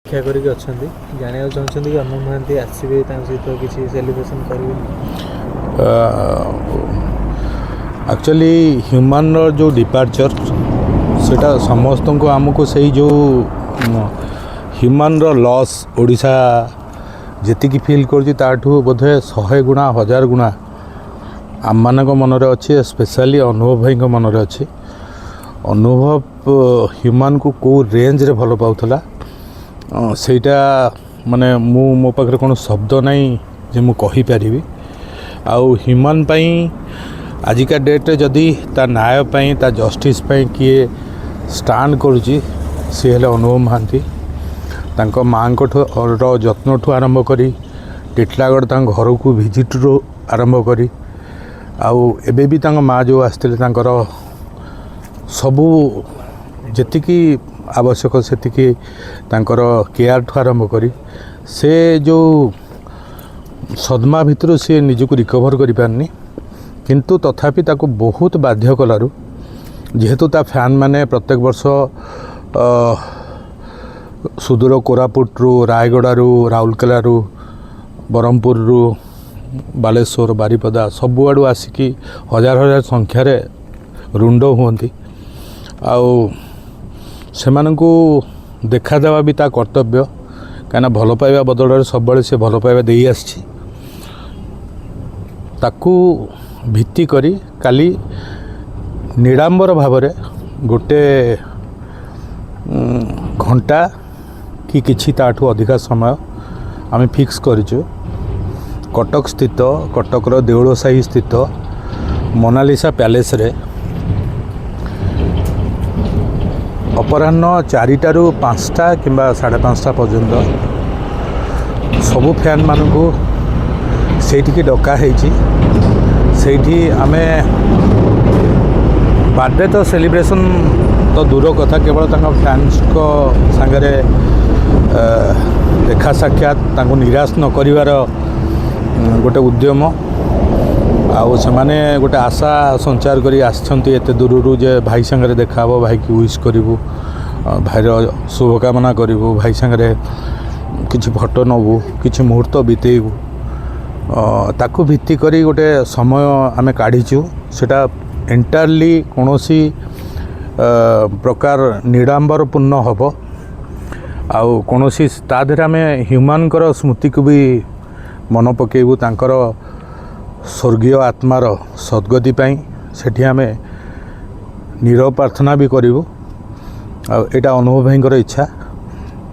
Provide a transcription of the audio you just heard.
ଅପେକ୍ଷା କରିକି ଅଛନ୍ତି ଜାଣିବାକୁ ଚାହୁଁଛନ୍ତି କି ଅନନ୍ତ ମହାନ୍ତି ଆସିବେ ତାଙ୍କ ସହିତ କିଛି ସେଲିବ୍ରେସନ୍ କରିବେ। ଆକ୍ଚୁଆଲି ହ୍ୟୁମାନ୍ର ଯେଉଁ ଡିପାର୍ଚର୍ ସେଇଟା ସମସ୍ତଙ୍କୁ ଆମକୁ ସେଇ ଯେଉଁ ହ୍ୟୁମାନ୍ର ଲସ୍ ଓଡ଼ିଶା ଯେତିକି ଫିଲ୍ କରୁଛି ତାଠୁ ବୋଧେ 100 ଗୁଣା 1000 ଗୁଣା ଆମମାନଙ୍କ ମନରେ ଅଛି, ସ୍ପେଶାଲି ଅନୁଭବ ଭାଇଙ୍କ ମନରେ ଅଛି। ଅନୁଭବ ହ୍ୟୁମାନ୍କୁ କେଉଁ ରେଞ୍ଜରେ ଭଲ ପାଉଥିଲା ସେଇଟା ମାନେ ମୋ ପାଖରେ କ'ଣ ଶବ୍ଦ ନାହିଁ ଯେ ମୁଁ କହିପାରିବି। ଆଉ ହ୍ୟୁମାନ୍ ପାଇଁ ଆଜିକା ଡେଟ୍ରେ ଯଦି ତା ନ୍ୟାୟ ପାଇଁ ତା ଜଷ୍ଟିସ୍ ପାଇଁ କିଏ ଷ୍ଟାଣ୍ଡ କରୁଛି ସିଏ ହେଲେ ଅନୁଭବ ମହାନ୍ତି। ତାଙ୍କ ମାଆଙ୍କଠୁ ଯତ୍ନଠୁ ଆରମ୍ଭ କରି ଟିଟଲାଗଡ଼ ତାଙ୍କ ଘରକୁ ଭିଜିଟ୍ରୁ ଆରମ୍ଭ କରି ଆଉ ଏବେ ବି ତାଙ୍କ ମାଆ ଯେଉଁ ଆସିଥିଲେ ତାଙ୍କର ସବୁ ଯେତିକି ଆବଶ୍ୟକ ସେତିକି ତାଙ୍କର କେୟାରଠୁ ଆରମ୍ଭ କରି ସେ ଯେଉଁ ସଦମା ଭିତରୁ ସିଏ ନିଜକୁ ରିକଭର୍ କରିପାରିନି, କିନ୍ତୁ ତଥାପି ତାକୁ ବହୁତ ବାଧ୍ୟ କଲାରୁ ଯେହେତୁ ତା ଫ୍ୟାନ୍ ମାନେ ପ୍ରତ୍ୟେକ ବର୍ଷ ସୁଦୂର କୋରାପୁଟରୁ, ରାୟଗଡ଼ାରୁ, ରାଉରକେଲାରୁ, ବ୍ରହ୍ମପୁରରୁ, ବାଲେଶ୍ୱର, ବାରିପଦା ସବୁଆଡ଼ୁ ଆସିକି ହଜାର ହଜାର ସଂଖ୍ୟାରେ ରୁଣ୍ଡ ହୁଅନ୍ତି। ଆଉ ସେମାନଙ୍କୁ ଦେଖାଦେବା ବି ତା କର୍ତ୍ତବ୍ୟ, କାହିଁକିନା ଭଲ ପାଇବା ବଦଳରେ ସବୁବେଳେ ସେ ଭଲ ପାଇବା ଦେଇ ଆସିଛି। ତାକୁ ଭିତ୍ତି କରି କାଲି ନିଡ଼ାମ୍ବର ଭାବରେ ଗୋଟେ ଘଣ୍ଟା କି କିଛି ତାଠୁ ଅଧିକା ସମୟ ଆମେ ଫିକ୍ସ କରିଛୁ କଟକ ସ୍ଥିତ, କଟକର ଦେଉଳସାହି ସ୍ଥିତ ମୋନାଲିସା ପ୍ୟାଲେସ୍ରେ ଅପରାହ୍ନ 4ଟାରୁ 5ଟା କିମ୍ବା 5:30 ପର୍ଯ୍ୟନ୍ତ ସବୁ ଫ୍ୟାନ୍ମାନଙ୍କୁ ସେଇଠିକି ଡକା ହେଇଛି। ସେଇଠି ଆମେ ବାର୍ଥଡେ ତ ସେଲିବ୍ରେସନ୍ ତ ଦୂର କଥା, କେବଳ ତାଙ୍କ ଫ୍ୟାନ୍ସଙ୍କ ସାଙ୍ଗରେ ଦେଖା ସାକ୍ଷାତ, ତାଙ୍କୁ ନିରାଶ ନ କରିବାର ଗୋଟେ ଉଦ୍ୟମ। ଆଉ ସେମାନେ ଗୋଟେ ଆଶା ସଞ୍ଚାର କରି ଆସିଛନ୍ତି ଏତେ ଦୂରରୁ ଯେ ଭାଇ ସାଙ୍ଗରେ ଦେଖା ହେବ, ଭାଇକି ୱିଶ୍ କରିବୁ, ଭାଇର ଶୁଭକାମନା କରିବୁ, ଭାଇ ସାଙ୍ଗରେ କିଛି ଫଟୋ ନେବୁ, କିଛି ମୁହୂର୍ତ୍ତ ବିତେଇବୁ। ତାକୁ ଭିତ୍ତି କରି ଗୋଟେ ସମୟ ଆମେ କାଢ଼ିଛୁ। ସେଇଟା ଏଣ୍ଟାୟାରଲି କୌଣସି ପ୍ରକାର ନିଡ଼ାମ୍ବରପୂର୍ଣ୍ଣ ହେବ। ଆଉ କୌଣସି ତା ଦେହରେ ଆମେ ହ୍ୟୁମାନ୍ଙ୍କର ସ୍ମୃତିକୁ ବି ମନେ ପକାଇବୁ, ତାଙ୍କର ସ୍ୱର୍ଗୀୟ ଆତ୍ମାର ସଦ୍ଗତି ପାଇଁ ସେଠି ଆମେ ନୀରବ ପ୍ରାର୍ଥନା ବି କରିବୁ। ଆଉ ଏଇଟା ଅନୁଭବ ଭାଇଙ୍କର ଇଚ୍ଛା।